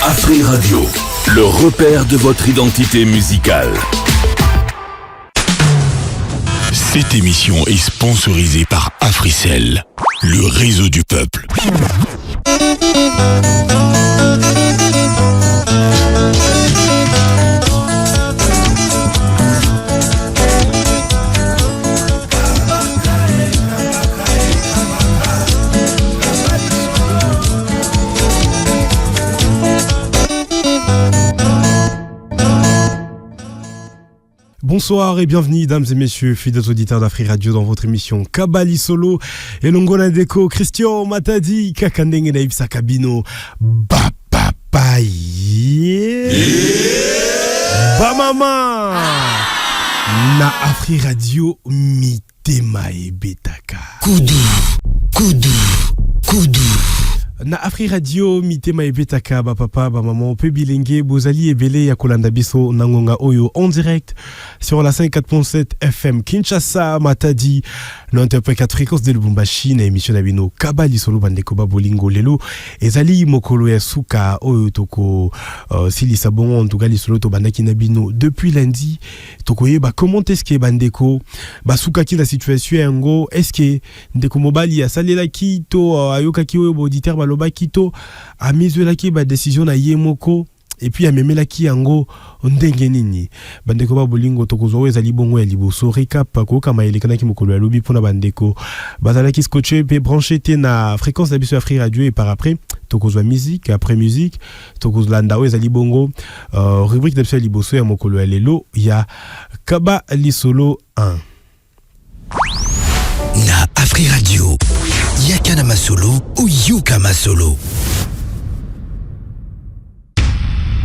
Afri Radio, le repère de votre identité musicale. Cette émission est sponsorisée par Africell, le réseau du peuple. Bonsoir et bienvenue, dames et messieurs, fidèles auditeurs d'Afri Radio, dans votre émission Kabali Solo. Et Longona Deko, Christian Matadi, Kakandenge Naïbsa Kabino, Bapapaye, Bamama, Na Afri Radio, Mitema et Betaka. Koudou. Na Afri Radio, Mitema et Betaka, Bapapa, Bamaman, Peu Bilenge, Bozali et Bele, Yakolanda Biso, Nangonga Oyo, en direct sur la 54.7 FM Kinshasa, Matadi, 94 fréquences de Lubumbashi, na émission Nabino, Kabali Solo, Bandekoba, Bolingo, Lelo, Ezali, Mokolo, Yasuka, Oyo, Toko, Sili Sabon, Tougali Solo, Tobandaki Nabino, depuis lundi, Toko Yeba, comment est-ce que Bandeko, Basuka qui la situation est en go, est-ce que Ndeko Mobali a salé la ki, to, Ayoka ki Oyo, Boditer, Baloba Kito, a mis la ki, ba décision na Yemoko, et puis a memela ki yango ndenge nini bandeko ba bolingo tokozo ezali bongo ya liboso recap ko kama elekana ki mokolo ya lobi pona bandeko bazala ki scotché pe branché te na fréquence de biso Afri Radio et par après tokozo musique après musique tokozo landa ezali bongo rubrique de biso ya liboso ya mokolo ya lelo ya Kabali Solo 1 na Afri Radio yakana masolo ou yuka masolo.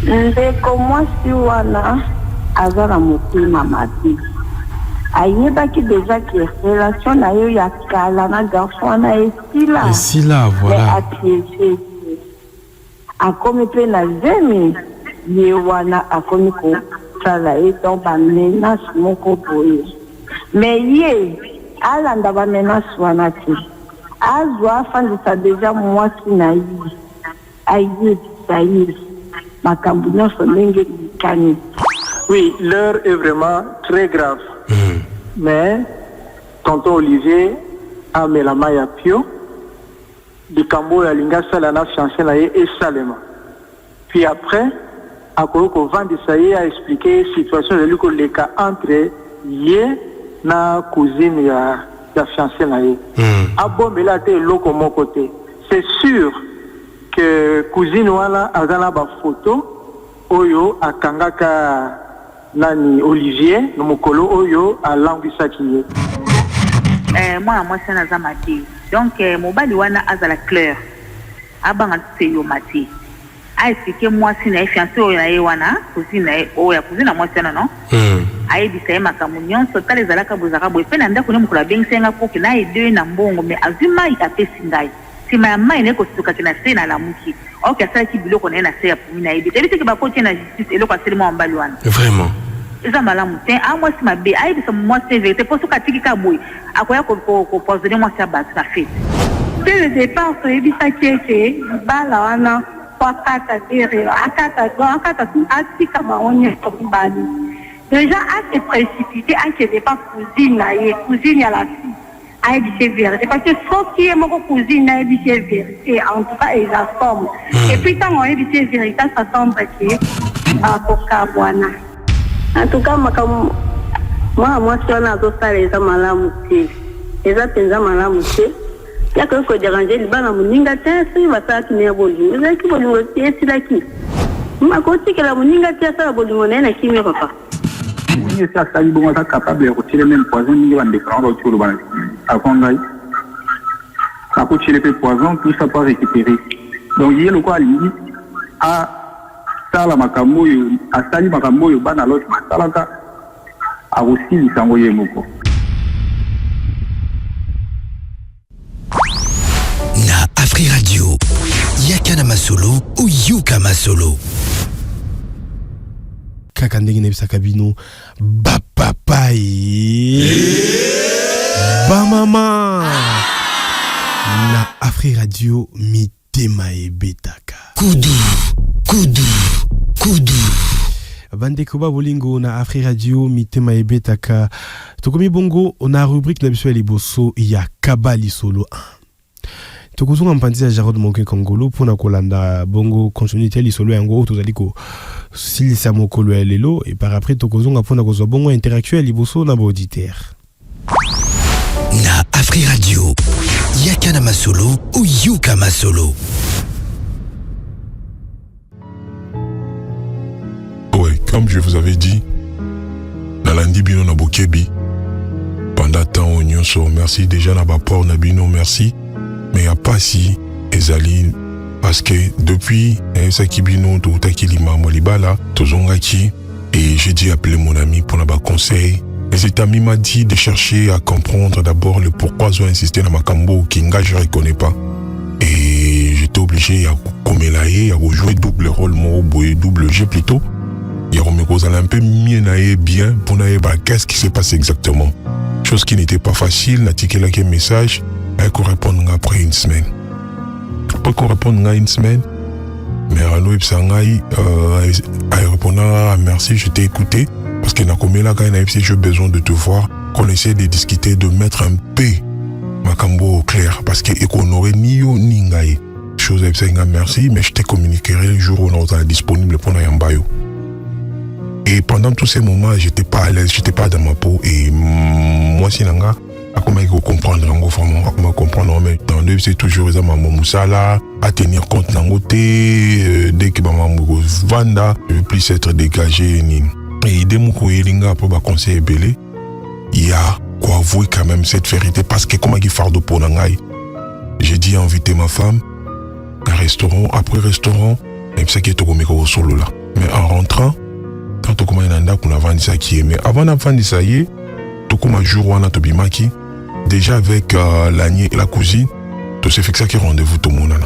Ndeko mwasi wana azala motema mabe ayebaki deja ke relation na yo ya kala na garçon na esila voilà apiéger akomi pe na zemi ye wana akomi ko sala ye donc ba menace moko boye mais ye alanda ba menace wana te azwa afandisa deja mwasi na ye ayebisa ye. Oui, l'heure est vraiment très grave. Mais, tonton Olivier a mis la maille à Pio, du Cambo et Linga Salana fiancé et Salema. Puis après, à Koroko Vandisaï a expliqué la situation de l'Uko Leka entre Yé na cousine ya fiancé naïe. A bon, mais là, t'es l'eau comme mon côté. C'est sûr que cousine wana azala ba photo oyo akangaka nani Olivier no mokolo oyo alangisa kiye moi c'est na zamati donc mobali wana azala clair abanga tseyo mati a expliqué moi si na fiancé oyo na wana cousine oyo cousine moi c'est non ayi bisaye makamu nyonso tale zalaka bozaka boye pe na ndako ne mokolo bengisenga poki na ede na mbongo mais azuma ikapesi ngai si ma main n'est que ce na se na la muki ok ça qui biloko na se ya pumina ibi teli te ba côté na justice eloko aselema mbali wana vraiment eza malamu te a moi si mabe ayi bisa moi c'est vérité pour ce katiki ka boy akoya ko poser moi ça bas ça fait dès le départ so ebisa keke bala wana pakata dire akata atika maonye to bali déjà à se précipiter à que pas cousine à la fille à éviter vérité parce que sauf qui est mon cousine à éviter vérité en tout cas ils assument et puis quand on évite vérité ça semble que pour Kabwana en tout cas moi si on a tout ça les malamu te les attenza malamu te ya ko déranger les bana muninga te si bata ki ne bolingo za ki bolingo te si la ki ma ko ti que la muninga te ça bolingo na ki me papa ni ça ça bon ça capable de retirer même poison ni van de prendre autour de bana akongai ako tirer le poison tout ça pas récupérer donc il y a le quoi lui a sala makambo yo asali makambo yo bana l'autre masalaka a aussi lisango yemoko na Afri Radio yakana masolo ou yuka masolo kakandenge nebisa kabino bapapai bamama na Afri Radio mitema e betaka Koudou Kudu. Bandeko bolingo na Afri Radio mitema ebetaka. Tokomi bongo na rubrique na biso ya liboso ya Kabali Solo 1. Tokozonga mpanzi ya Jarod Monke Kongolo pona kolanda bongo continuité lisolo yango tozali ko silisa mokolo ya lelo et par après tokozonga pona kozwa bongo interaction ya liboso na auditeur. Na Afri Radio, Yakana Masolo ou Yuka Masolo. Ouais, comme je vous avais dit, dans lundi bino na bokebi, pendant temps on nyonso, merci déjà na baport na bino, merci. Mais il n'y a pas si ezali parce que depuis Saki Bino to Takilima Molibala Tozongaki et j'ai dit appeler mon ami pour la conseil. Et cet ami m'a dit de chercher à comprendre d'abord le pourquoi j'ai insisté dans ma cambo Kinga je ne reconnais pas. Et j'étais obligé à commélayer, à jouer double rôle, mon double jeu plutôt. Il y a un peu mieux bien pour n'aller qu'est-ce qui s'est passé exactement. Chose qui n'était pas facile, n'a tiqué là quel message. Elle peut répondre après une semaine. Pas qu'on réponde une semaine, mais Rano Ipsangai, elle répondra merci, je t'ai écouté, parce que n'a comme là quand j'ai besoin de te voir, qu'on essaie de discuter, de mettre un P, Makambo au clair, parce qu'on n'aurait ni yo ni ngai. Chose Ipsangai merci, mais je te communiquerai le jour où on sera disponible pour Nayambayo. Et pendant tous ces moments, j'étais pas à l'aise, j'étais pas dans ma peau, et moi si nanga. Comment il faut comprendre comment comprendre mais dans deux c'est toujours ça maman Moussala à tenir compte d'un côté dès que maman Vanda je veux plus être dégagé et dès mon coélinga pour conseiller belé il y a quoi avouer quand même cette vérité parce que comment il fardeau pour nangai j'ai dit inviter ma femme un restaurant après restaurant et ça qui est au solo là mais en rentrant tant comment il y en a qu'on a vendu ça qui est mais avant d'avant ça y est tout comme un jour on a tobimaki déjà avec la cousine, tout se fait ça qui rendez-vous tout le monde là.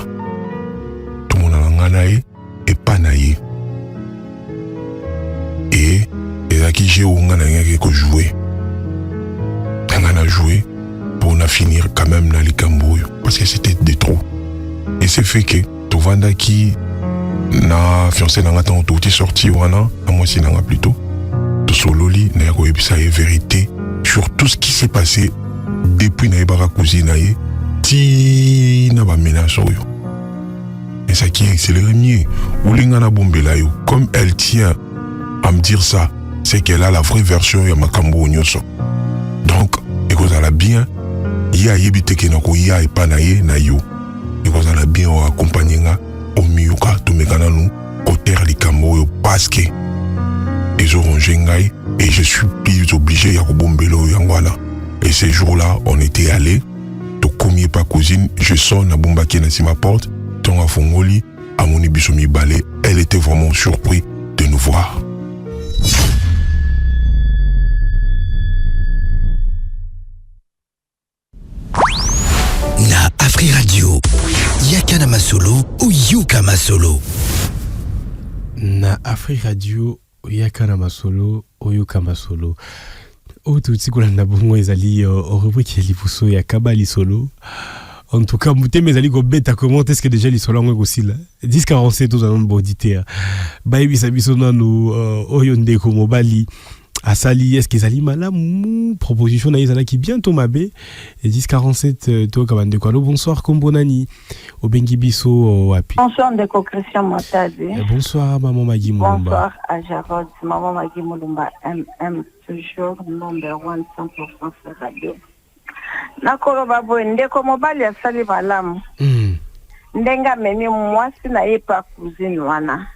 Tout le monde a naïe et pas naïe. Et là qui j'ai on a joué. On a joué pour on a finir quand même dans les cambouilles parce que c'était de trop. Et c'est fait que tout vanda qui na fiancé dans temps tout est sorti wana à moi si n'a plutôt tout sololi n'a pas eu ça est vérité sur tout ce qui s'est passé. Depuis naïbara cousine ti na ba menace yo et ça qui est accéléré mieux ou lingana bombela yo comme elle tient à me dire ça c'est qu'elle a la vraie version ya makambo nyoso donc et qu'on a bien ya yebite ke nako ya et pas naïe na yo et qu'on a bien accompagner nga au miuka to mekana nous côté likambo yo parce que ils auront jengai et je suis plus obligé ya ko bombelo yangwana. Et ces jours-là, on était allés, tout comme pas cousine, je sonne à Bombaki dans ma porte, ton à Fongoli, à mon ibisomi balai, elle était vraiment surprise de nous voir. Na Afri Radio, Yakana Masolo ou Yuka Masolo. Na Afri Radio, Yakana Masolo ou Yuka Masolo. Oh, tout ce qu'on a bongo ezali au rubrique ya liboso ya Kabali Solo. En tout cas, mouté mes ali go beta comment est-ce que déjà les solo ngo aussi là. 1047 aux anon bodité. Ba biso biso nanu oyo ndeko mobali asali est-ce que ezali malamu proposition na ezala ki bientôt mabe 1047 to kabande kwa lo bonsoir kombonani obengi biso wapi. Bonsoir ndeko Christian Motazi. Bonsoir maman Magui Mulumba. Bonsoir à Jarod, maman Magui Mulumba MM toujours number 1 100% sur radio. Nakoloba bo ndeko mobali asali malamu. Ndenga memi mwasi na ye pa cousine wana.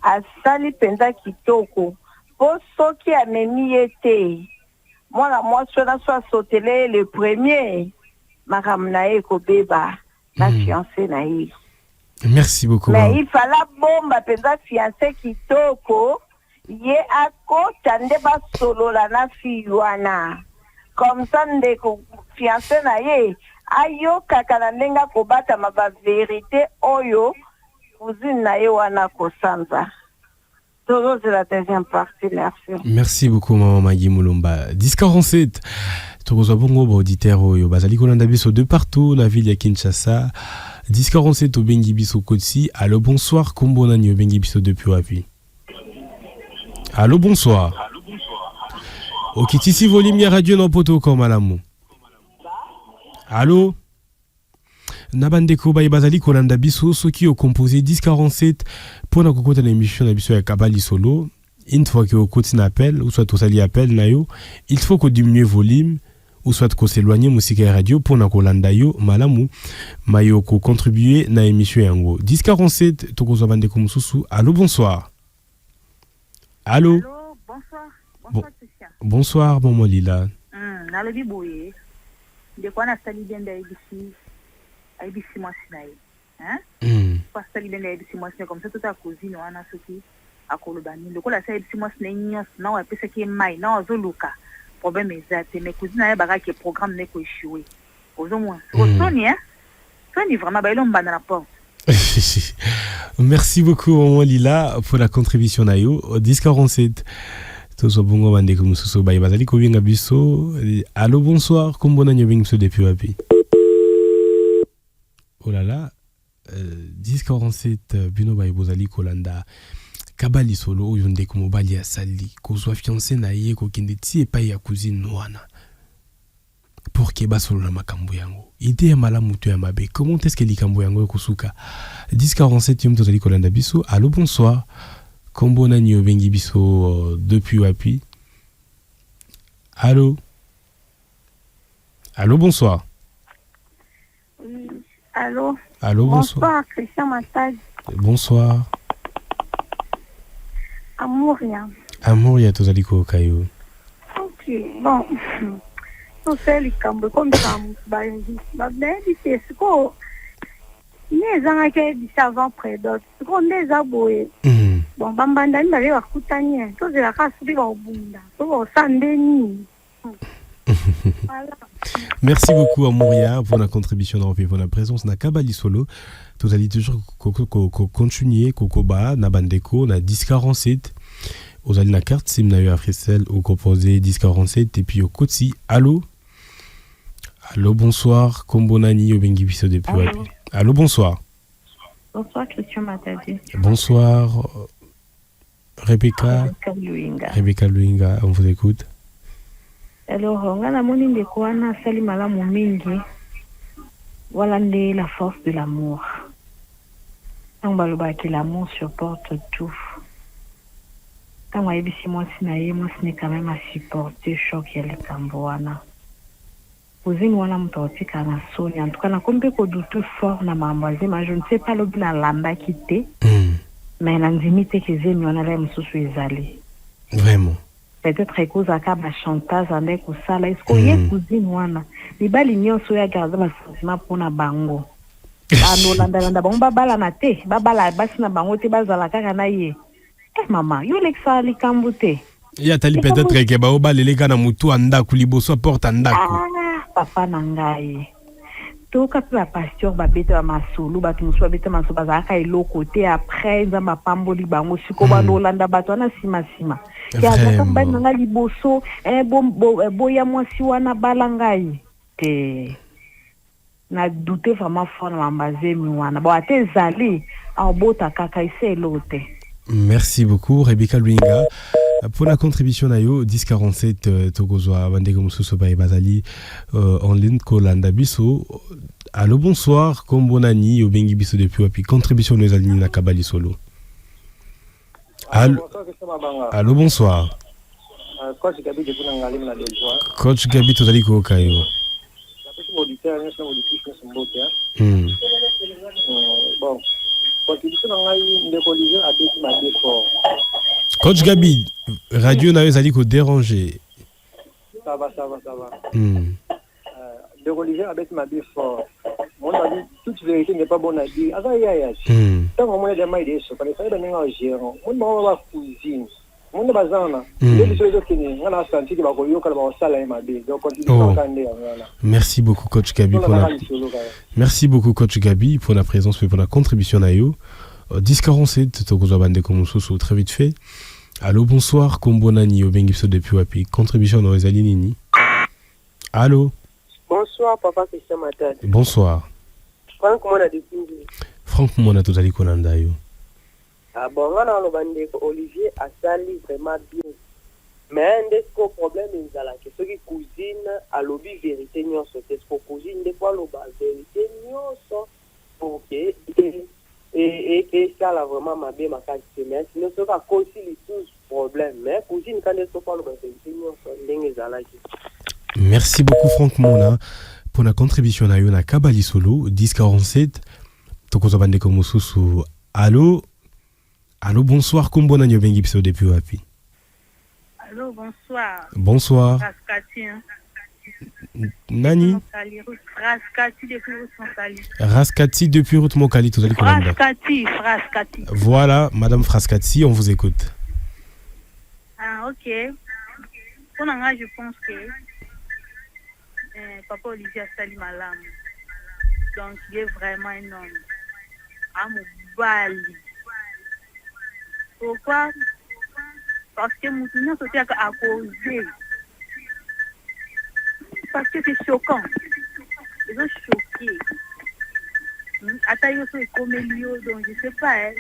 Asali penza kitoko. Po soki amemi ete. Mwana mwasi wana so asotele le premier. Maram na ye kobeba na fiancé na ye. Merci beaucoup. Mais il fallait bomba penza fiancé kitoko. Ye akota nde basolo la na fiwana comme ça ndeko fiancé na ye ayo kaka na ndenga kobata ma ba vérité oyo cousine na ye wana kosanza. Toujours c'est la deuxième partie, merci. Merci beaucoup maman Magui Mulumba. 1047 tokozwa bongo ba auditeur oyo bazali kolanda biso de partout na ville ya Kinshasa 1047 au bengi biso kotsi. Allô, bonsoir. Kombonani au bengi biso depuis Wapi. Allô, bonsoir. Ok, ici volume ya radio non poto comme malamu. Allô. Nabandeko ba bazali kolanda biso soki au composé 1047 pour na kokota l'émission na biso ya Kabali Solo. Une fois que au continue appel ou soit au sali appel na yo, il faut qu'on diminue volume ou soit qu'on s'éloigne musique radio pour na kolanda yo malamu mayo ko contribuer na émission yango 1047 to kozo bandeko mususu. Allô, bonsoir. Allô. Allô, bonsoir. Bonsoir, Christian. Bonsoir, maman Lila. Nalobi boye. De quoi na sali benda ABC moi sinaye. Hein? Pas sali benda ABC moi sinaye comme ça toute la cousine wana soki akolobani. Le ko la sali ABC moi sinaye nyos na wa pesa ki mai na ozoluka. Problème exact mais cousine na baka ke programme ne ko échouer. Ozo moins. Soni hein? Soni vraiment ba ilomba na la porte. Merci beaucoup, maman Lila, pour la contribution nayo. 1047. Tozo bongo bandeko mususu ba bazali ko binga biso. Allô, bonsoir. Kombona nyobing biso depuis Wapi. Oh là là. 1047 bino ba bozali kolanda Kabali Solo yonde ko mobali ya sali ko zo fiancé na ye ko kende ti epa ya cousine wana. Pour que basolo na makambo yango. Idée ya malamu to ya mabe. Comment est-ce que likambo yango kosuka? 1047 yom tozali kolanda biso. Allô, bonsoir. Kombona nyo bengi biso depuis Wapi. Allô. Allô, bonsoir. Oui, allô. Allô, bonsoir. Bonsoir, Christian Matadi. Bonsoir. Amouria. Amouria tozali ko kayo. Ok, bon. Tout ça, les cambles comme ça, ben, c'est ce qu'on les gens qui savent près d'autres. Ce qu'on les a boués. Bon, bambandani bale bakutanye. Tout de la casse bi ba obunda. Tout sandeni. Voilà. Merci beaucoup Amouria pour la contribution dans pour la présence na Kabali Solo. Vous allez toujours continuer kokoba na bandeko na 1047. Vous allez na carte sim na yo Africell au composé 1047 et puis au Kotsi. Allô. Allô, bonsoir. Kombonani au bengi biso depuis Wapi. Allô, bonsoir. Bonsoir Christian Matadi. Bonsoir Rebecca. Rebecca Luinga, on vous écoute. Alors, on a la monnaie de quoi on a sali malamu mingi. Voilà la force de l'amour. On va le que l'amour supporte tout. Quand on a dit moi c'est quand même à supporter choc et le camboana. Cousine wana mtoti kana soni en tout cas na kombe ko douter fort na mambaze mais je ne sais pas lobi na lamba kité. Mais na nzimite ke zemi wana la msusu ezali. Vraiment. Peut-être cause à ba chantage avec ko sala est-ce que cousine wana libali nyonso ya garder ma sentiment pona bango. Ano landa bango babala na te babala basi na bango te bazala kaka na ye. Maman yo lexa likambute. Ya tali peut-être ke ba obalele kana mutu anda kuliboso porte andako. Papa nangai toka pe pasteur ba bete ba masulu ba tumusu ba bete masulu ba ka ilo côté après za mapamboli bango siko ba lolanda bato na sima ya za ba nanga liboso boya mwasi wana balangai te na douter vraiment fort na mbazemi wana ba tezali a bota kaka iselote. Merci beaucoup Rebecca Luinga pour la contribution nayo 1047 Togozoa Bandego Mususu Baye Bazali en ligne Kolanda Biso. Allô, bonsoir. Kombonani au Bengi Biso depuis Wapi. Contribution nos alignes na Kabali Solo. Allô, bonsoir. Coach Gabi de Bunangalim na Deljoa. Coach Gabi tozali ko kayo. Bon. Coach Gabi, radio na ezali ko déranger. Ça va. Le religieux avec ma vie fort. Mon avis, toute vérité n'est pas bonne à dire. Tant qu'on m'a demandé des choses, parce que ça n'est pas gérant. Mon maman va cuisine. Mon bazana. Merci beaucoup Coach Gabi pour la... Merci beaucoup Coach Gabi pour la présence et pour la contribution à yo. 1047 Togozo Bande Komususu très vite fait. Allô, bonsoir. Kombonani au Bengipso depuis Wapi. Contribution dans les Alinini. Allô. Bonsoir, papa Christian Matadi. Bonsoir. Franck Mona de Kingi. Franck Mona tozali kolanda yo. Ah bon, on a le bandé Olivier a sali vraiment bien. Mais un des problèmes est là que ceux qui cuisinent à lobby vérité n'y ont sauté pour cuisine des fois le bas vérité n'y ont sauté. Ok. Et ça là vraiment ma bien ma qualité. Mais sinon ça va causer les tous problèmes. Mais cuisine quand ils sont pas le bas vérité n'y ont sauté là. Merci beaucoup Franck Mona pour la contribution na yo na Kabali Solo 1047. Tokozo bande ko mususu. Allô? Allô, bonsoir. Kumbona nyobengi biso depuis wapi? Allô, bonsoir. Bonsoir. Raskati, hein. Nani? Raskati depuis route Mokali. Raskati depuis route Mokali, tozali kolanda. Fraskati. Voilà, Madame Fraskati, on vous écoute. Ah, ok. Pour moi, je pense que Papa Olivier Sali Malam. Donc, il est vraiment un homme. Amoubali. Pourquoi? Parce que Moutouna sautait à causer. Parce que c'est choquant. Ils ont choqué. Atayo est comme Elio, donc je sais pas.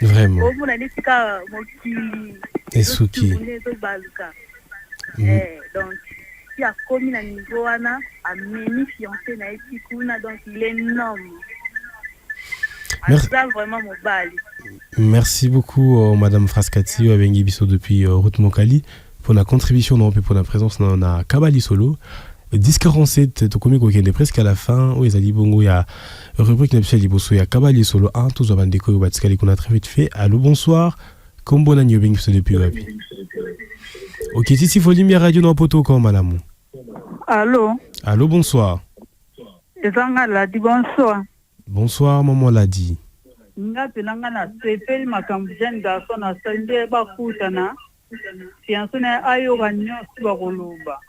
Vraiment. Au a dit que Esuki. Donc, il a commis un niveau, a mené fiancé, donc il est énorme. Vraiment mon bal. Merci beaucoup, Madame Fraskati, Abengi Biso depuis Route Mokali, pour la contribution pour la présence dans la Kabali Solo. 1047, tu commis qu'on est presque à la fin. Oui, Zali Bongo, il y a rubrique Nepsel Liboso, il y a Kabali Solo 1, tous les bandeko, Batskali qu'on a très vite fait. Allô, bonsoir. Kombo na Bengi Biso depuis Wapi. Ok, si faut lumière radio dans poto quand, madame. Allô. Allô, bonsoir. Ezanga la di bonsoir. Bonsoir, maman l'a dit. Ngapi nanga na sepeli makambo jeune garçon na sande bakutana. Fiancé na ayo ganyo bakoloba.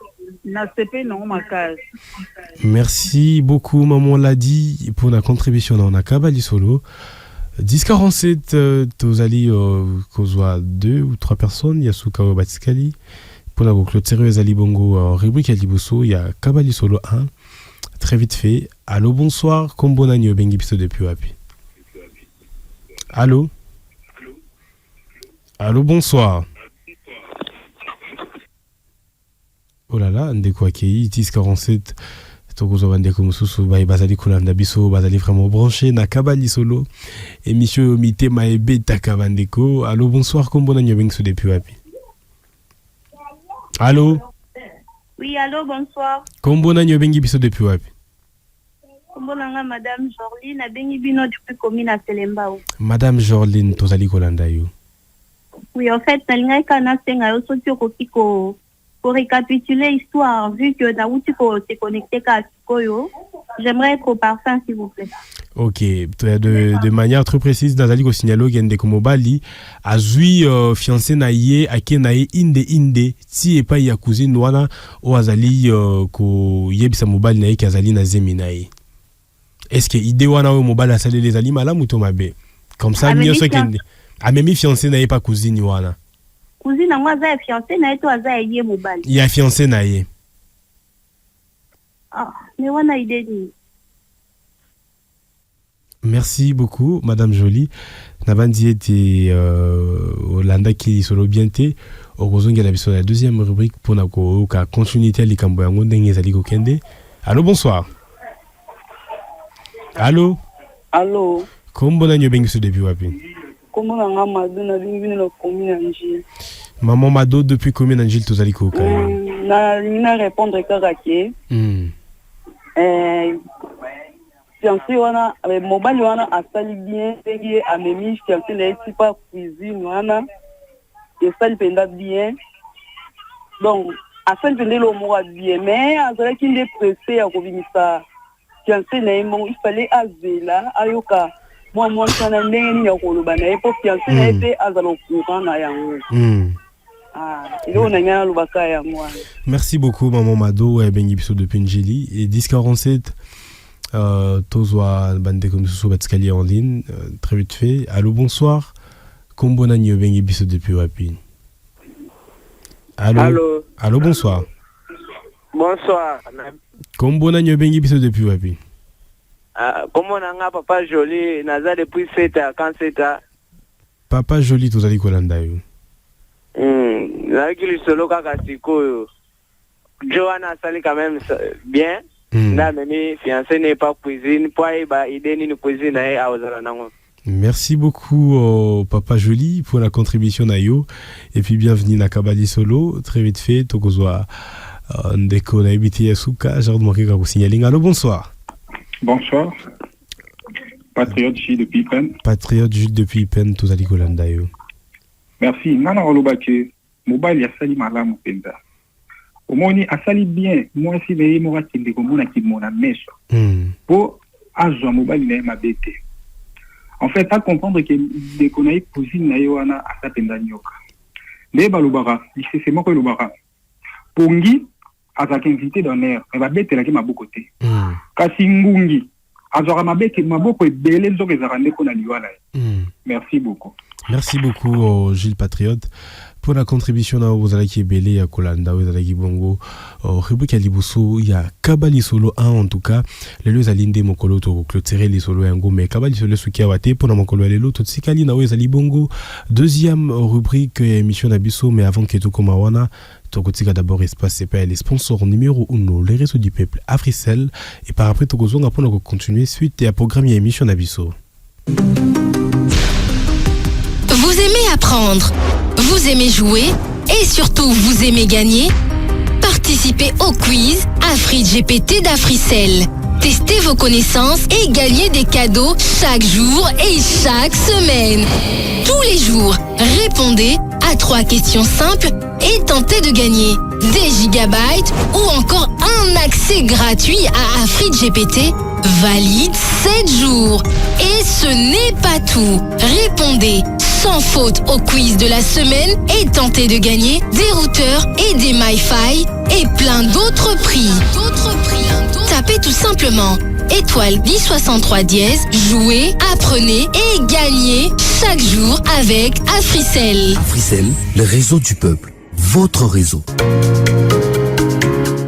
Na sepeli non makasi. Merci beaucoup, maman l'a dit, pour la contribution dans la Kabali Solo. 1047, tozali kozwa 2 ou 3 personnes, Yasuka Batskali. Pour la clôturer Zali Bongo, rubrique Aliboso, il y a Kabali Solo 1. Très vite fait. Allô, bonsoir. Kombona Bengi Biso depuis Wapi. Allô? Allô, bonsoir. Oh là là, ndeko akei 1047. Tokozo bandeko mususu bazali kolanda biso, bazali vraiment branché na Kabali Solo. Émission Mité Maebe Taka bandeko. Allô, bonsoir. Kombona Bengi Biso depuis Wapi. Allô? Oui, allô, bonsoir. Kombona Bengi Biso depuis Wapi. Kombona Madame Jorline, Bengi Bino depuis commune à Selembao. Madame Jorline, tozali kolanda yo. Oui, en fait, nalinga kana senga yo sotio kokiko pour récapituler l'histoire, vu que Naouti s'est connecté à Koyo. J'aimerais être au parfum, s'il vous plaît. Ok, de manière très précise, Nazali ko signalo gende ko mobali azui fiancé na ye ake na ye inde ti epa ya cousine wana o azali ko yebisa mobali na ye kazali na zemi na ye. Est-ce que idée wana o mobali asali les ali malamu to mabe? Comme ça nyonso kende. Amemi fiancé na ye pa cousine wana. Cousine na moi za fiancé na ye to aza ye mobali. Ya fiancé na ye. Ah, mais wana idée ni. Merci beaucoup, Madame Jolie. Nabandi était Olanda qui solo bienté. Orozonga la biso la deuxième rubrique pour na ko ka continuité ali kambo yango ndenge ezali ko kende. Allô, bonsoir. Allô. Allô. Kombo na Bengi Biso depuis Wapi. Kombo na Mado na Bengi na commune Angile. Maman Mado depuis commune Angile tozali ko ka. Na répondre karaké. Fiancé wana mobali wana asali bien ndenge amemi fiancé na eti pa cuisine wana esali penda bien donc asali penda lo moko bien mais azalaki nde pressé ya kobimisa fiancé na ye mbongo il fallait azela ayoka mwa mwasi na ndenge nini ya koloba na ye po fiancé na ye mpe azala courant na yango. Merci beaucoup, Maman Mado et Bengi Biso de Pinjili. Et 1047, Tozwa Bande comme Sousso Batskali en ligne, très vite fait. Allô, bonsoir. Kombona Nyo Bengi Biso depuis Wapi. Allô. Allô. Allô, bonsoir. Bonsoir. Kombona Nyo Bengi Biso depuis Wapi. Comment on a papa joli, naza depuis 7 ans, quand 7 ans. Papa joli, tu as dit Kolanda yo. Qui solo kaka siko. Johanna sali quand même bien. Là, mais fiancé n'est pas cuisine. Pour aider ni cuisine à Ozanango. Merci beaucoup, Papa Joli, pour la contribution Nayo. Et puis, bienvenue à Kabali Solo. Très vite fait, Tokozwa Ndeko na Ibiti Yasuka. J'ai remarqué que vous signalez. Allô, bonsoir. Bonsoir. Patriote Jules depuis Pen. Patriote Jules depuis Pen, tous à l'Ikolanda yo. Merci. Nana Rolobake, mobile ya sali malamu penda. Omoni asali bien, moi si les mora kinde komona ki mona meso. Pour azwa mobile na mabete. En fait, à comprendre que des connais cousine na yoana asapenda nyoka. Les balobara, c'est moi que lobara. Pongi azaka invité d'honneur, elle va bête la ki mabokote. Kasi ngungi azora mabete maboko ebele nzoke zarande ko na liwala. Merci beaucoup. Merci beaucoup, Gilles Patriote, pour la contribution à vous allez qui est belé à Kolanda, vous allez qui bongo, Rubrique à Liboso, il y a Kabali Solo 1 en tout cas, les deux alindés mokolo to clôturer les solo un go, mais Kabali Solo Sukiawate pour la mokolo les l'autre, c'est Kali na Wezali bongo, deuxième rubrique émission d'Abisso, mais avant que tout comme Awana, Tokotika d'abord espace c'est pas les sponsors numéro 1, les réseaux du peuple Africell, et par après Tokozonga pour nous continuer suite et à programme émission d'Abisso. Vous aimez apprendre, vous aimez jouer et surtout vous aimez gagner? Participez au quiz AfriGPT d'Africell. Testez vos connaissances et gagnez des cadeaux chaque jour et chaque semaine. Tous les jours, répondez à 3 questions simples et tentez de gagner des gigabytes ou encore un accès gratuit à AfriGPT valide 7 jours. Et ce n'est pas tout. Répondez sans faute au quiz de la semaine et tentez de gagner des routeurs et des MiFi et plein d'autres prix. Tapez tout simplement étoile 1063 dièse, jouez, apprenez et gagnez chaque jour avec Africell. Africell, le réseau du peuple, votre réseau.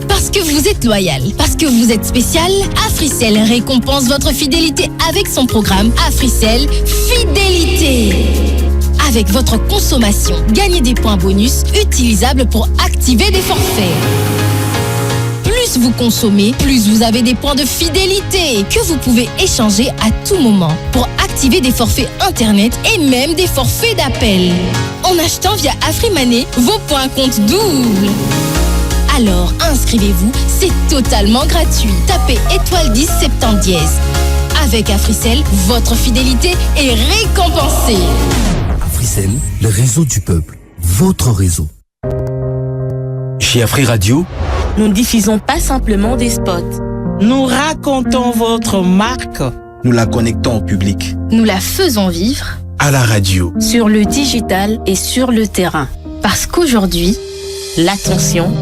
Parce que vous êtes loyal, parce que vous êtes spécial, Africell récompense votre fidélité avec son programme Africell Fidélité. Avec votre consommation, gagnez des points bonus utilisables pour activer des forfaits. Plus vous consommez, plus vous avez des points de fidélité que vous pouvez échanger à tout moment pour activer des forfaits internet et même des forfaits d'appel. En achetant via AfriMoney, vos points comptent double. Alors inscrivez-vous, c'est totalement gratuit. Tapez étoile 10 70 dièse. Avec Africell, votre fidélité est récompensée. Africell, le réseau du peuple, votre réseau. Chez Afri Radio, nous ne diffusons pas simplement des spots. Nous racontons votre marque. Nous la connectons au public. Nous la faisons vivre à la radio, sur le digital et sur le terrain. Parce qu'aujourd'hui, l'attention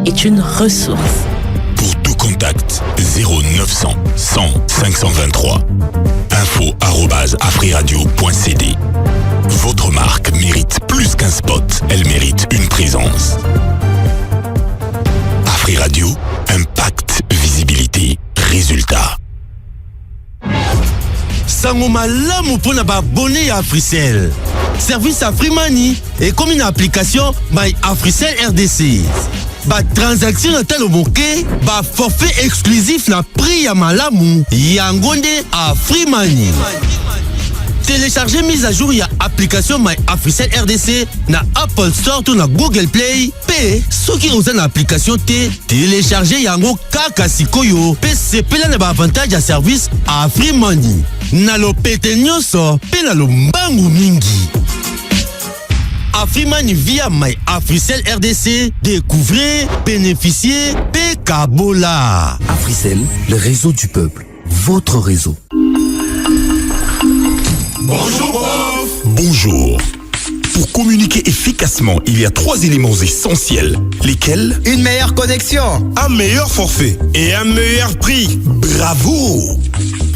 est une ressource. Pour tout contact, 0900 100 523. info@afriradio.cd. Votre marque mérite plus qu'un spot, elle mérite une présence. Afri Radio, impact, visibilité, résultat. Sango malamu pona ba abonné à Africell. Service AfriMoney et comme une application by Africell RDC. Ba transaction à tel moké, ba forfait exclusif na prix ya malamu yangonde AfriMoney. Téléchargez mise à jour ya application My Africell RDC na Apple Store ou na Google Play. P, ceux qui ont une application T, téléchargez yango kaka sikoyo. P sepela na ba avantage à service AfriMoney. Na lo pete nyoso, pe na lo mbangu mingi. AfriMoney via My Africell RDC, découvrez, bénéficiez, pe kabola. Africell, le réseau du peuple, votre réseau. Bonjour, prof. Bonjour. Pour communiquer efficacement, il y a 3 éléments essentiels. Lesquels? Une meilleure connexion, un meilleur forfait et un meilleur prix. Bravo.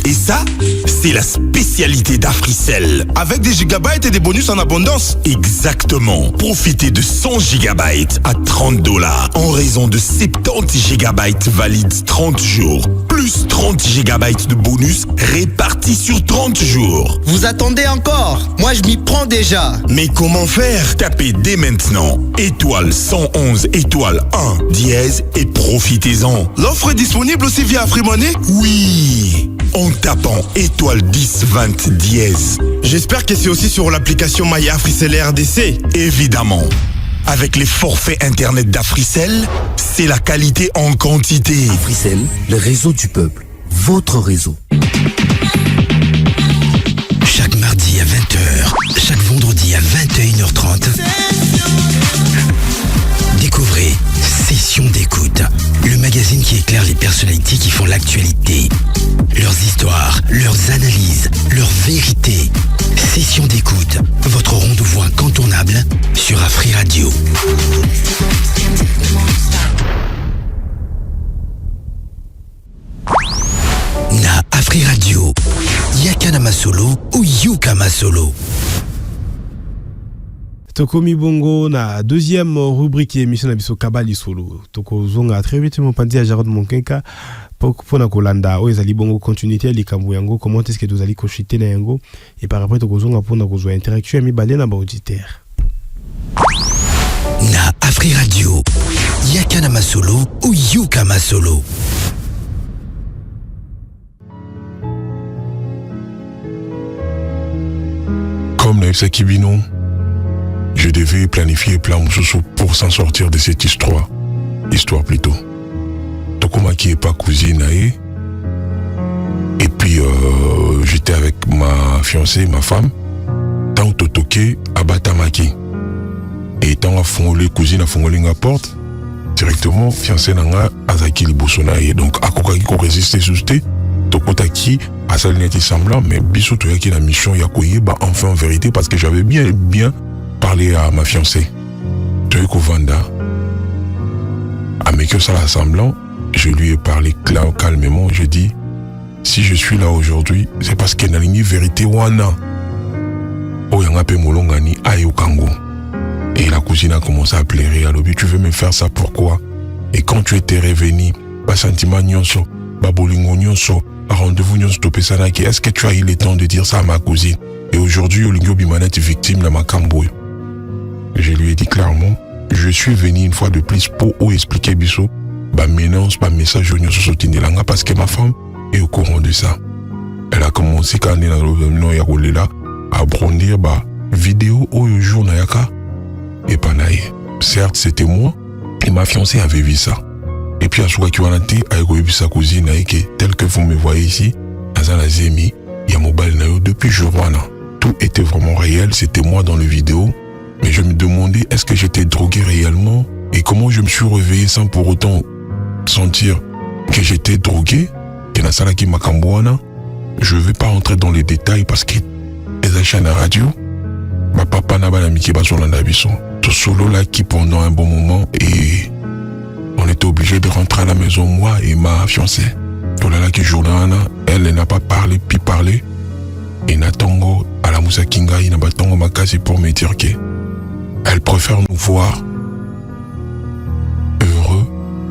Et ça, c'est la spécialité d'Africell. Avec des gigabytes et des bonus en abondance. Exactement. Profitez de 100 gigabytes à $30 en raison de 70 gigabytes valides 30 jours. plus 30 GB de bonus répartis sur 30 jours. Vous attendez encore? Moi, je m'y prends déjà. Mais comment faire? Tapez dès maintenant étoile 111 étoile 1 dièse et profitez-en. L'offre est disponible aussi via Afrimoney? Oui, en tapant étoile 10 20 dièse. J'espère que c'est aussi sur l'application My Africell RDC. Évidemment. Avec les forfaits internet d'Africell, c'est la qualité en quantité. Africell, le réseau du peuple. Votre réseau. Chaque mardi à 20h, chaque vendredi à 21h30, découvrez Session d'écoute, le magazine qui éclaire les personnalités qui font l'actualité. Leurs histoires, leurs analyses, leurs vérités. Session d'écoute, votre rendez-vous incontournable sur Afri Radio. Na Afri Radio, Yakana Masolo ou Yuka Masolo. Tokomi Bongo na deuxième rubrique émission na biso Kabali Solo. Toko zonga très vite mon pandi à Jarod Monkenka pour na kolanda o ezali bongo continuité les kambu yango comment est-ce que vous allez cochiter na yango et par après toko zonga pour na kozwa interaction mi balé na ba auditeur. Na Afri Radio, Yakana Masolo ou Yuka Masolo. Comme Naïfsa Kibino, je devais planifier plan Moussoussou pour s'en sortir de cette histoire. Histoire plutôt. Tokoma qui est pas cousine naïe. Et puis j'étais avec ma fiancée, ma femme. Tant Totoké à Batamaki. Et tant à Fongolé, cousine à Fongolé la porte. Directement, fiancée nanga Azaki Libosonaïe. Donc à quoi qu'il résiste susté. Tokotaki à Salinati semblant. Mais bisous toi qui la mission Yakoye, bah enfin en vérité parce que j'avais bien parler à ma fiancée. Toyoko Vanda. À mes que ça l'assemblant, je lui ai parlé calmement. Je dis, si je suis là aujourd'hui, c'est parce qu'il y a une vérité wana. Oyangape Molongani Ayokango. Et la cousine a commencé à pleurer. Alors, tu veux me faire ça pourquoi? Et quand tu étais revenu, ba sentiment nyonso, ba bolingo nyonso, ba rendez-vous nyonso topesanaki, est-ce que tu as eu le temps de dire ça à ma cousine? Et aujourd'hui, Olingo Bimana est victime de ma camboy. Je lui ai dit clairement, je suis venu une fois de plus pour expliquer Bissot, bah menace, bah message au sotinelanga parce que ma femme est au courant de ça. Elle a commencé quand elle est dans le nom Yagolela à brandir bah vidéo au jour Nayaka et Panaye. Certes, c'était moi et ma fiancée avait vu ça. Et puis à Souka Kiwanati, a vu sa cousine Naïke, tel que vous me voyez ici, Azana Zemi, Yamobal Nayo, depuis Jourwana. Tout était vraiment réel, c'était moi dans le vidéo. Mais je me demandais, est-ce que j'étais drogué réellement? Et comment je me suis réveillé sans pour autant sentir que j'étais drogué? Je ne vais pas rentrer dans les détails parce que les achats à la radio, ma papa n'a pas d'ami qui va sur l'andabiso. Tout solo là qui pendant un bon moment et on était obligé de rentrer à la maison, moi et ma fiancée. Voilà qui journée, elle n'a pas parlé, puis parlé. Et Natongo à la Moussa Kinga, il n'a pas tongo makasi pour me dire que elle préfère nous voir heureux,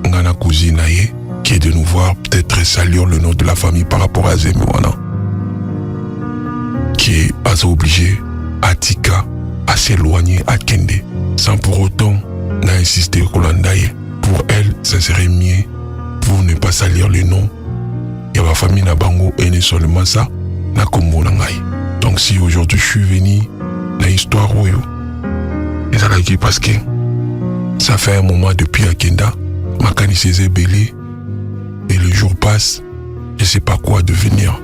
ngana cousine aye, qui est de nous voir peut-être salir le nom de la famille par rapport à Zemiwana, qui est assez obligé à Tika, à s'éloigner, à Kende, sans pour autant insister Kolandaye. Pour elle, ça serait mieux pour ne pas salir le nom. Il y a ma famille Nabango et seulement ça. Donc si aujourd'hui je suis venu dans l'histoire parce que ça fait un moment depuis Akenda, ma canisse belé et le jour passe, je sais pas quoi devenir.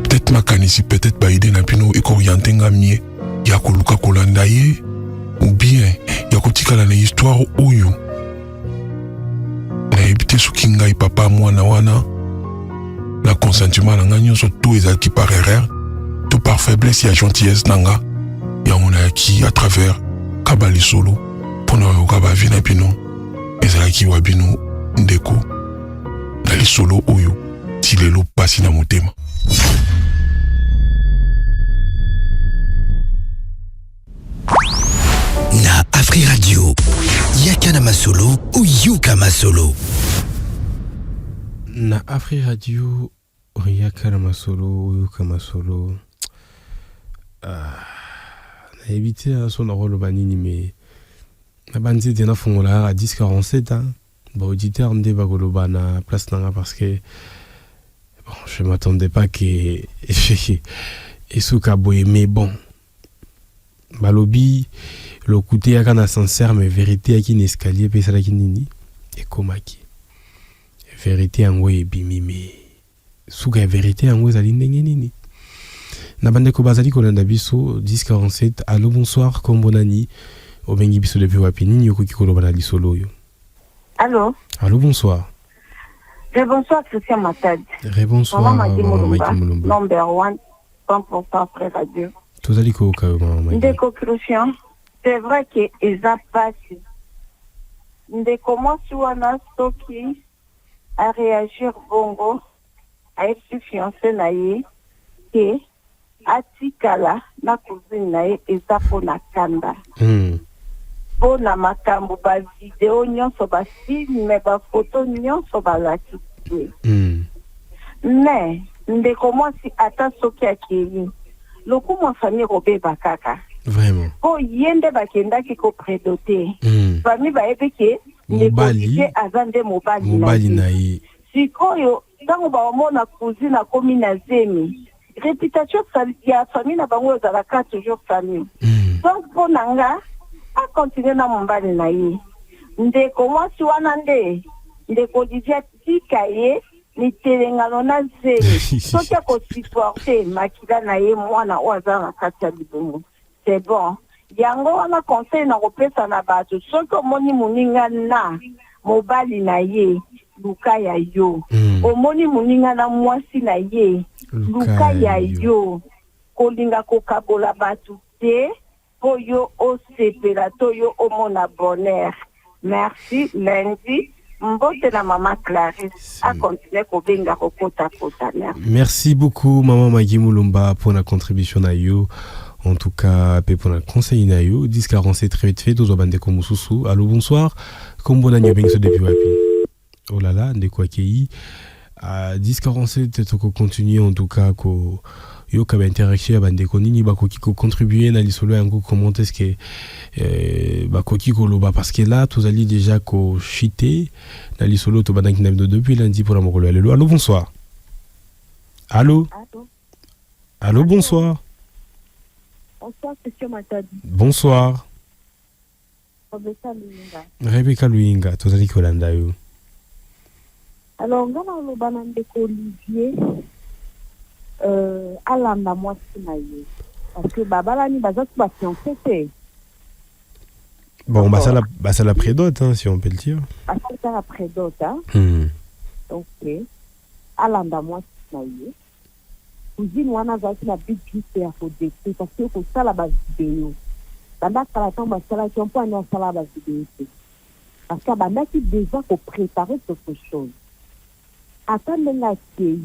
Peut-être ma canisse, peut-être baïdé na pino et qu'orienté ngamie, yakoluka kolandaye ou bien yakotika la histoire oyo. Na ebité sukinga papa mwana wana. La consentement nanga nyonso tout ezalaki par erreur, tout par faiblesse et gentillesse nanga. Yango na yaki à travers Kabali Solo pour na yoka ba vina pino ezalaki wabino ndeko na li solo oyo tilelo pasi na motema. Na Afri Radio, Yakana Masolo ou Yuka Masolo. Na Afri Radio Oyaka Masolo Oyuka Masolo na évité son rôle banini mais na banzi de na fongola à 10:47 hein ba auditeur ndé ba goloba na place nanga parce que bon je m'attendais pas que Esuka boye mais bon balobi le côté ya kana sincère mais vérité ya kin escalier pe sala kinini et komaki vérité en we bimi mais suka vérité en we zali ndenge nini na bande ko bazali ko landa biso 10:47. Allô bonsoir kombonani obengi biso depuis wapini yokoki ko lobana lisolo yo. Allô bonsoir. Bonsoir Christian Matad. Bonsoir Maman Mulumba. Number 1 100% Afri Radio. Tozali ko ka maman. Ndeko Christian, c'est vrai que eza passe. Ndeko mwasi wana soki à réagir bongo à être fiancé na ye ke atikala na cousine na ye eza pona kanda pona makambo ba video nyonso ba filme ba photo nyonso balaki mais ndeko mwasi ata soki akeli lokumu famille robeba kaka vraiment po yende bakendaki ko prédoter famille bayebi ke mobali azande mobali na ye sikoyo tango baomona cousine akomi na zemi réputation ya famille na bango ezalaka toujours famille donc mpo na nga akontinue na mobali na ye ndeko mwasi wana nde ndeko Olivier tika ye mitelengano na zemi soki akosupporte makila na ye mwana oyo aza na kati ya libumu c'est bon yango wana conseil na kopesa na bato soki omoni moninga na mobali na ye luka ya yo omoni moninga na mwasi na ye luka ya yo kolinga kokabola bato te po yo osepela to yo omona bonheur. Merci lundi mbote na mama Clarisse a continué kobenga kokota kota. Merci beaucoup maman Maggie Mulumba pour la contribution na yo. En tout cas, pour le conseil na yo 10:47 très vite fait dozo bande ko mususu. Allô bonsoir. Kombona nyobeng so depuis wapi. Oh là là, ndeko akei à 10:47 toko continuer en tout cas ko yo ka interaction bande ko nini bakoki ko contribuer na lisolo yango comment est-ce que bakoki ko loba parce que là tous ali déjà ko chité na lisolo to banaki na depuis lundi pour la mokolo. Allô bonsoir. Allô bonsoir. Bonsoir, Monsieur Matadi. Bonsoir. Rebecca Luinga, tozali kolanda yo. Alors, ngana lobana ndeko Olivier alanda mwasi na ye. Parce que babalani bazaki ba fiancé te. Bon, ça la prédote, hein, si on peut le dire. Ça la prédote, hein. Ok. Alanda mwasi na ye. Cousine wana zaki na big juste ya kodete parce que ko sala ba vidéo banda kala tomba sala champo anya sala ba vidéo parce que banda qui déjà ko préparer quelque chose attendre nga ki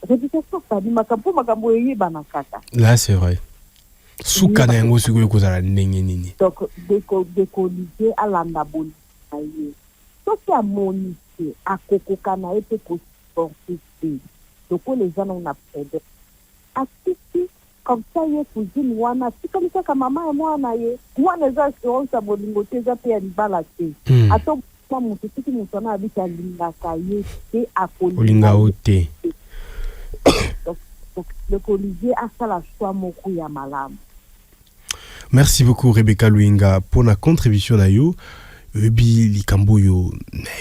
réputation ça dit makambo yi bana kata là c'est vrai suka na yango siko ko sala ndenge nini donc deko lié alanda boni aye to ki amonique akokoka na ete ko porter donc les gens on a perdu asiki comme ça ye cousine wana si comme ça ka mama et moi na ye wana za assurance ya bolingo te za pe ya libala te ato kwa mutu tiki mutu na abita linga ka ye te akolinga ote donc le Olivier a ça la choix moko ya malamu. Merci beaucoup Rebecca Luinga pour la contribution na yo. Ebi likambo yo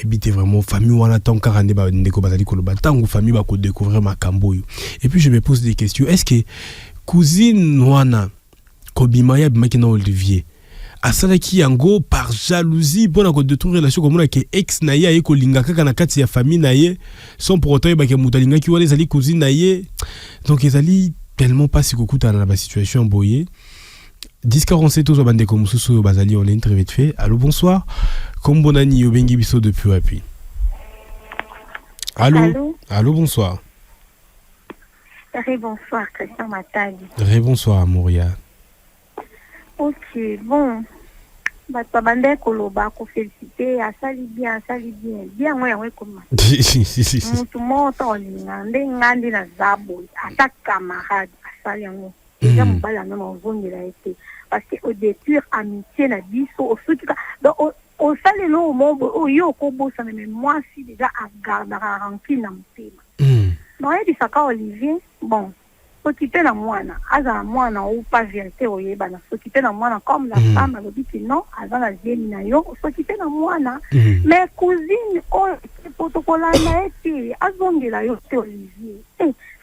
ebité vraiment famille wana tant karande ba ndeko bazali ko loba tango famille ba ko découvrir makambo yo. Et puis je me pose des questions, est-ce que cousine wana kobima ya bimaki na Olivier asalaki yango par jalousie pour ko détruire relation comme na ke ex na ye ko linga kaka na kati ya famille na ye sans pour autant ba ke mutalinga ki wana ezali cousine na ye, donc ezali tellement pas sikokuta na ba situation boye. 10:47 aux bande comme sous bazali on est très vite fait. Allô bonsoir. Kombonani yobengi biso depuis wapi. Allô bonsoir. Bonsoir Christian Matadi. Bonsoir Amouria. Ok, bon. bato bande koloba ko féliciter asali bien bien ouais comme mutu moto olinga nde ngandi na zabo ata camarade asali yango déjà mobali yango na ozongela ete parce que au détruire amitié na biso osuka donc au salelo mobo oyo okobosana mais moi si déjà agardera rempli na motema donc yebisaka Olivier bon s'occuper na mwana aza mwana ou pas vérité oyeba na s'occuper na mwana comme la femme alobi que non aza na zemi na yo s'occuper na mwana mais cousine oyo potokolanda ete azongela yo te Olivier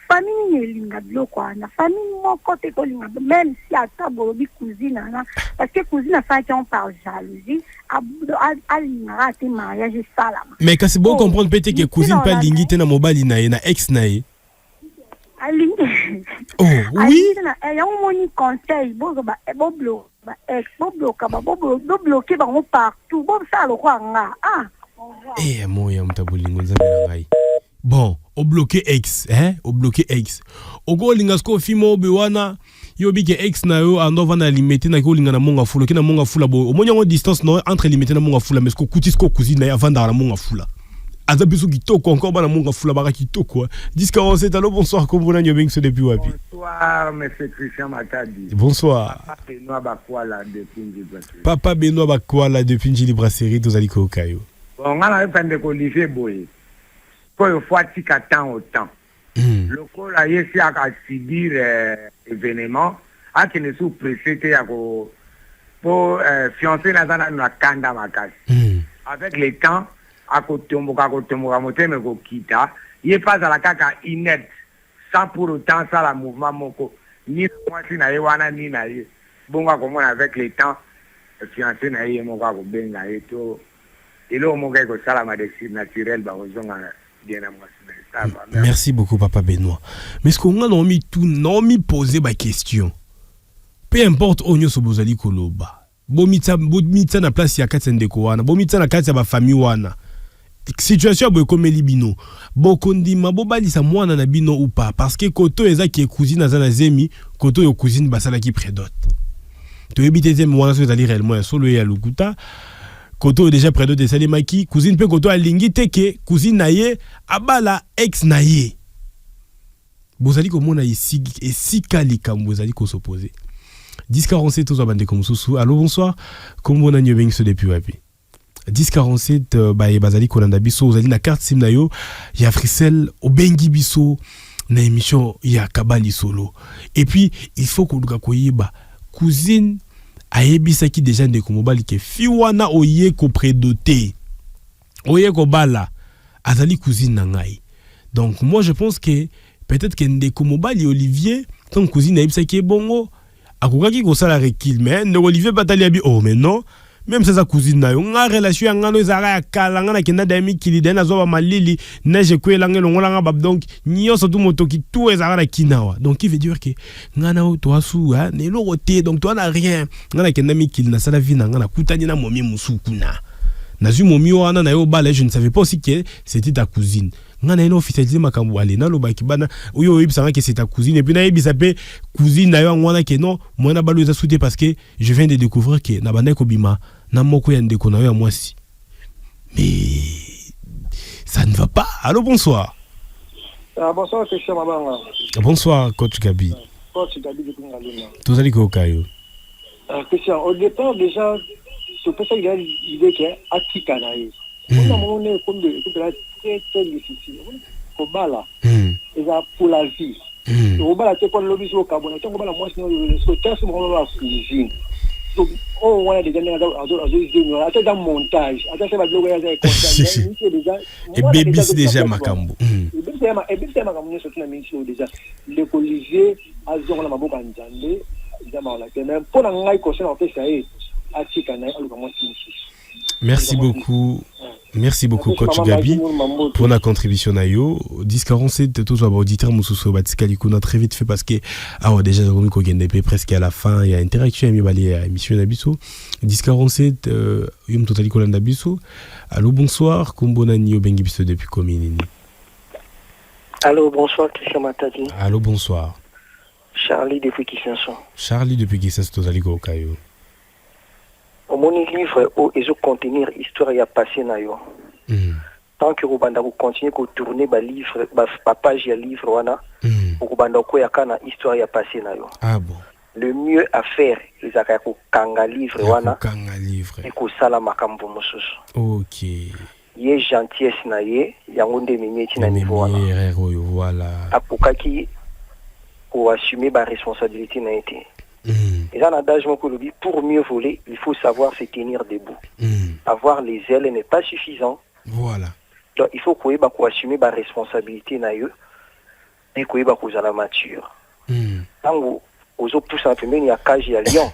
famille elinga biloko wana famille moko te kolinga même si ata bolobi cousine ana parce que cousine asalaki on par jalousie alingaka te mariage esalama mais kasi bo comprendre peut-être que cousine pa lingi te na mobali na ye na ex na ye oh oui ya moni conseil bozo ba bloquer bango partout bo ça le quoi nga moya mtabolingo nzambe na ngai bon au bloquer ex au bloquer ex ogo linga sko fimo bewana yo bige ex na yo andova na limité na ko linga na monga fula kina monga fula bo omonya ngo distance no entre limité na monga fula mais sko kutisko cousine na avant na monga fula azabisu kitoko encore bana monga fula baka kitoko 10:47 allo bonsoir kombona nyobeng se depuis wapi bonsoir monsieur Christian Matadi bonsoir Papa Benoît Bakwala depuis Njili Brasserie tozali ko kayo bon ngana epende ko Olivier Boye ko fois tika temps au temps le ko la yesi aka subir événement akene sous précédé yako pour fiancé na zana na kanda makasi avec le temps akotomboka moteme ko kita ye pas à la kaka inerte sans pour autant ça la mouvement moko ni moi si na ye wana ni na ye bonga comme avec le temps fiancé na ye moko ko benga eto elo moko ko sala ma desir naturel ba ozonga bien à moi. Merci beaucoup Papa Benoît. Mais ce qu'on a non mi poser ma question. Peu importe onyo so bozali koloba. Bomitsa na place ya katsende ko wana. Bomitsa na kati ya ba famille wana. Situation boy comme libino. Bokondima bobalisa mwana na bino ou pas parce que koto eza ki cousine azana zemi, koto yo cousine basala ki prédote. To ebiteze mwana so ezali réellement solo ya lukuta. Koto déjà près de Salimaki, cousine pe koto alingi teke, cousine naye, abala ex naye. Bozali komona ici et si kalika bozali ko s'opposer. 10:47 aux abandés comme sous. Allô bonsoir. Comme na nyobeng se depuis wapi. 10:47 bazali kolanda biso ozali na carte sim na yo ya Frissel obengi biso na émission ya Kabali solo. Et puis il faut ko luka koyeba cousine ayebisaki déjà ndeko mobali ke fi wana oye ko prédoté oye ko bala azali cousine na ngai. Donc moi je pense que peut-être que ndeko mobali Olivier ton cousine ayebisaki bongo akokaki ko sala rekil mais ndeko Olivier batali abi oh mais non même sa cousine na yo nga relation ngano ezara ya kalanga na kenda dami kilide na zoba malili neje kwelanga longolanga bab donc nyonso tu motoki tout ezara na kinawa donc il veut dire que ngana o to asu ha ne lo roté donc toi na rien ngana kenda mi kil na sala vie na ngana kutani na momi musuku na zu momi wana na yo bala je ne savais pas aussi que c'était ta cousine ngana ino officialisé makambo ale na lo bakibana uyo yebisanga que c'est ta cousine et puis na yebisa pe cousine na yo ngwana que non mwana balo eza soute parce que je viens de découvrir que na banda ko bima na moko ya ndeko na yo ya mwasi mais ça ne va pas. Allô bonsoir. Bonsoir Christian Mabanga. Bonsoir coach Gabi. Coach Gabi de Kungalina. Tozali ko kayo. Christian au départ déjà c'est pour ça qu'il y a l'idée que atika na ye. On est comme de très difficile. Kobala. Et ça pour la vie. Kobala te ko lobi so kabona to kobala mwasi no so test mo la cuisine. Oh ouais des gars à dans montage à ça va bloquer les contrats et baby c'est déjà makambo et baby c'est makambo sur la mission déjà le Olivier azonga na maboka nzambe déjà la même pour la ngai ko ça en fait ça est atika na aluka mwasi. Merci beaucoup coach Gabi pour la contribution à yo 10:47 tous les auditeurs mususu batikali kuna très vite fait parce que déjà on ko gende presque à la fin il y a interaction mi bali émission na biso 10:47 yum totali ko landa biso. Allô bonsoir kombona nyo bengi biso depuis commune. Allô bonsoir Christian Matadi. Allô bonsoir Charlie depuis Kisenso. Charlie depuis Kisenso tozali ko kayo. mon livre ils ont contenir histoire ya passé na yo. Tant que vous banda vous continuez à tourner ba livre ba page ya livre wana pour banda ko ya kana histoire ya passé na yo. Ah bon. Le mieux à faire ezaka ko kanga livre wana et ko sala makambo mosusu. OK. Ye gentillesse na ye yango nde mimeti na niveau wana. Voilà. Apokaki pour assumer ba responsabilité na été. Et là, pour mieux voler, il faut savoir se tenir debout. Avoir les ailes n'est pas suffisant. Voilà. Donc, il faut qu'on assumer la responsabilité et qu'on ait la mature. Quand vous poussez un peu, il y a cage, il y a lion.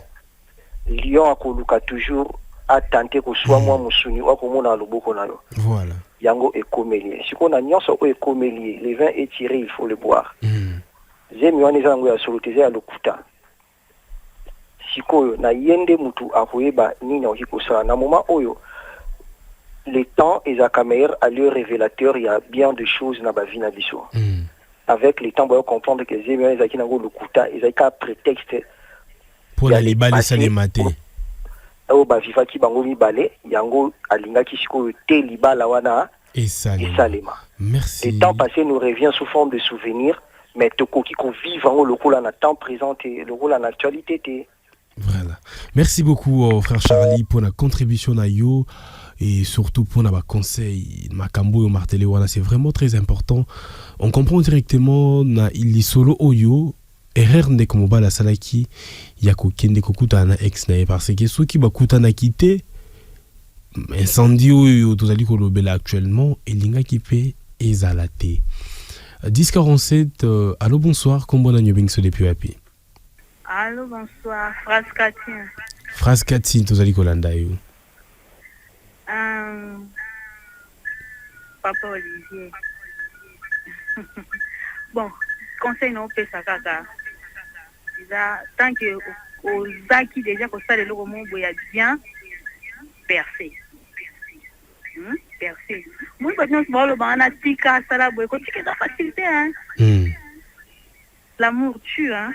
Lion a toujours à tenter que soit moi moussouni ou que mon aloboko na yo. Voilà. Yango est comélier. Si on a nyonso est comélier, le vin est tiré, il faut le boire. Zemi wana zango ya soloteze ya lokuta. Sikoyo na yende mutu akoyeba nini okikosala na moment oyo le temps ezaka meilleur à leur révélateur, il y a bien de choses na ba vie na biso. Avec le temps, on va comprendre que Zemi wana ezaki nango lokuta, ezaki ka prétexte pour la libale salimate. O ba vivaki bango mibale, yango alingaki sikoyo te libala wana et salema. Merci. Le temps passé nous revient sous forme de souvenirs, mais toko qui vivre en le rôle en temps présent et le rôle en actualité. Voilà. Merci beaucoup frère Charlie pour la contribution à yo et surtout pour notre conseil makambo et martelé voilà, c'est vraiment très important. On comprend directement na il solo oyo erreur ne comme bala salaki ya ko kende ko kutana ex na parce que ceux qui ba kutana quitté incendie oyo tozali ko lobela actuellement elinga ki pe ezalate 1047 allô bonsoir kombona nyobing so depuis api. Allô, bonsoir. Phrase Catine. Phrase Catine, tu as dit Kolanda yo. Papa Olivier. Bon, conseil non peut ça kaka. Tant que aux acquis déjà que ça le logo mon boya bien percé. Percé. Moi quand nous parle le bana tika ça la boya côté que ça facilité hein. L'amour tue hein.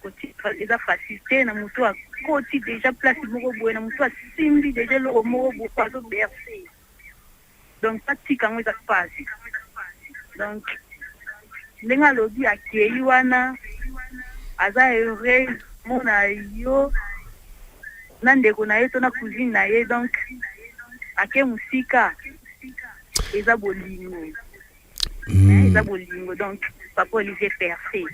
Ils ont facilité na mutu a côté déjà place moko boye na mutu a simbi déjà le moko bo pas au bercer donc pas tika ngo ça passe donc lenga lobi akei wana aza heureux mona yo nande kuna yeto na cuisine na ye donc ake musika eza bolingo eza bolingo donc papa Olivier percé.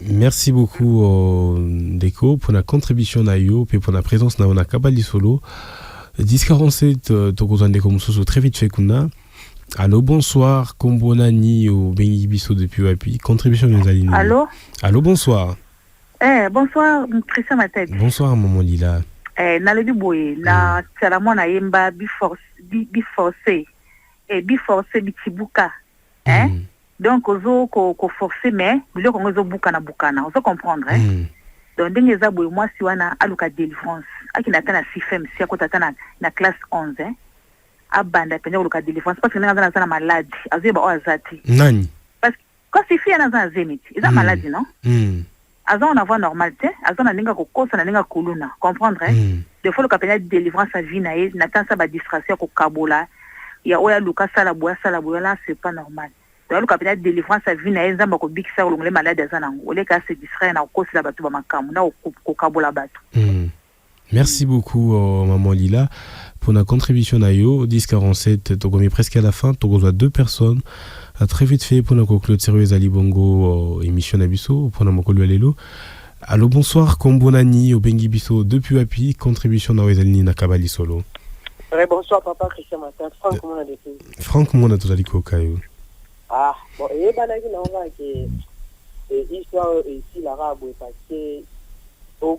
Merci beaucoup Deko pour la contribution na yo et pour la présence na ona kabali solo 1047 tokozan Deko musoso très vite fait kuna. Allô bonsoir kombonani au bengi biso depuis wapi contribution des alignes. Allô bonsoir. Bonsoir Christian Matete. Bonsoir maman Lila. Na le boye na tsala mona yemba biforcé et biforcé bitibuka donc ozo ko forcer mais bilo ko ngozo bukana ozo comprendre donc ndenge za boye moi si wana aluka délivrance akina tana sifem si akota tana na classe 11 abanda penya aluka délivrance parce que nanga na malade aziba o azati nani parce que quand si fille na za zemit eza maladie non azo on avoir normalité azo na ninga ko kosa na ninga kuluna comprendre des fois le kapenya délivrance à vie na ye na tansa ba distraction ko kabola ya oya luka sala boya là c'est pas normal. Donc le capitaine de délivrance a vu na nzamba ko bikisa ko ngole malade azanango ole ka se distraire na ko sila batu ba makamu na ko kabola batu. Merci beaucoup maman Lila pour la contribution à yo 1047 tokomi presque à la fin tokozwa deux personnes a très vite fait pour la conclure sérieuse Ali Bongo émission nabiso pour na mokolo lelo. Allô bonsoir kombonani au bengi biso depuis api contribution na wezalini na kabali solo. Bonsoir papa Christian Matin. Franck comment on a dit? Franck comment on a tout dit kokayo? Ah bon et banaki na on va que histoire ici l'arabe parce que au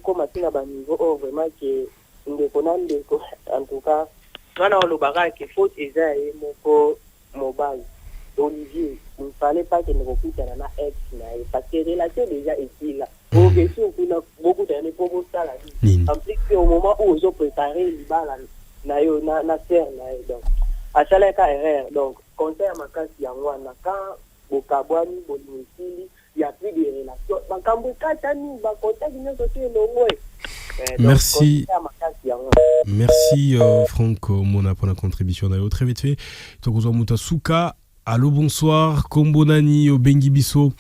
comme na ba niveau vraiment que ndekonande ko en tout cas wana le bagage que faut eza et moko mobile Olivier il ne fallait pas que nous recoutions na ex na parce que relation déjà ici là au question qu'on a beaucoup d'années pour ça la vie en plus que au moment où ils ont préparé libala na yo na terre na donc à ça là erreur donc conseil à ma casse ya moi na quand bokabwani bolimosili ya plus de relation makambo ekatani bakontakti nyonso te elongo Merci. Merci Franck Mona pour la contribution d'ailleurs très vite fait. Tokozwa Muta Souka. Allô, bonsoir. Kombonani au Bengibiso.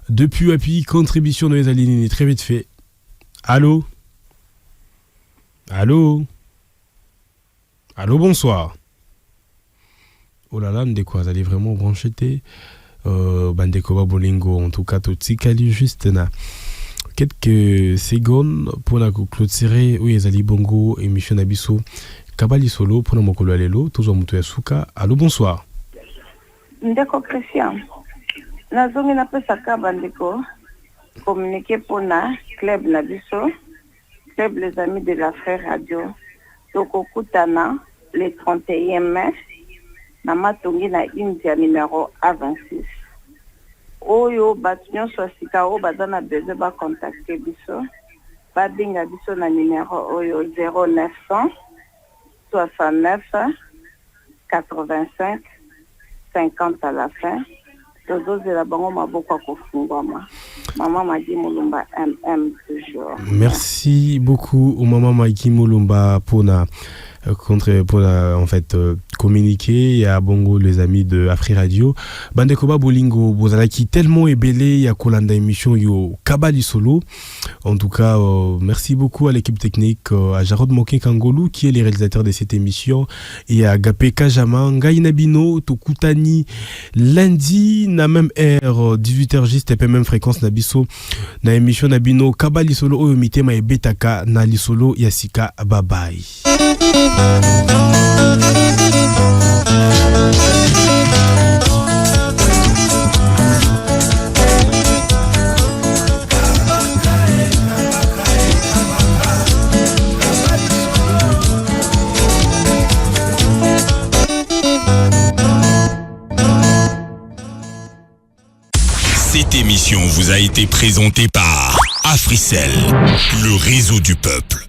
Depuis appui, contribution de Ezaline très vite fait. Allô. Allô. Allô, bonsoir. Oh là là, ndeko, vous allez vraiment brancher. Bandeko Bolingo, en tout cas, tout Tsikali juste na. Quelques secondes pour la clôturer. Oui, Ezali Bongo, émission Nabiso. Kabali Solo, pour la Mokolo Alelo, toujours Muto Yasuka. Allô, bonsoir. Ndeko Christian, nazongi napesaka bandeko communiquer pona club na biso, club les amis de la Frère Radio. Tokokutana le 31 mai na matongi na India numéro A26. Oyo batu nyonso asika oyo baza na besoin bacontacte biso, babenga biso na numéro oyo 0900 69 85 50 à la fin. Tozozela bango maboko kofungwama. Maman Magui Mulumba MM toujours. Merci beaucoup au Maman Magui Mulumba pour en fait communiquer. Il y a Bongo les amis de Afri Radio. Bandekoba Bolingo Bozalaki tellement ébélé, il y a Kolanda émission yo Kabali Solo. En tout cas, merci beaucoup à l'équipe technique, à Jarod Moké Kangolou qui est le réalisateur de cette émission et à Gapé Kajama, Ngainabino, Tokutani lundi na même heure 18h juste et même fréquence Nabiso na émission Nabino Kabali Solo Oyomite ma Betaka na Lisolo Yasika bye bye. Cette émission vous a été présentée par Africell, le réseau du peuple.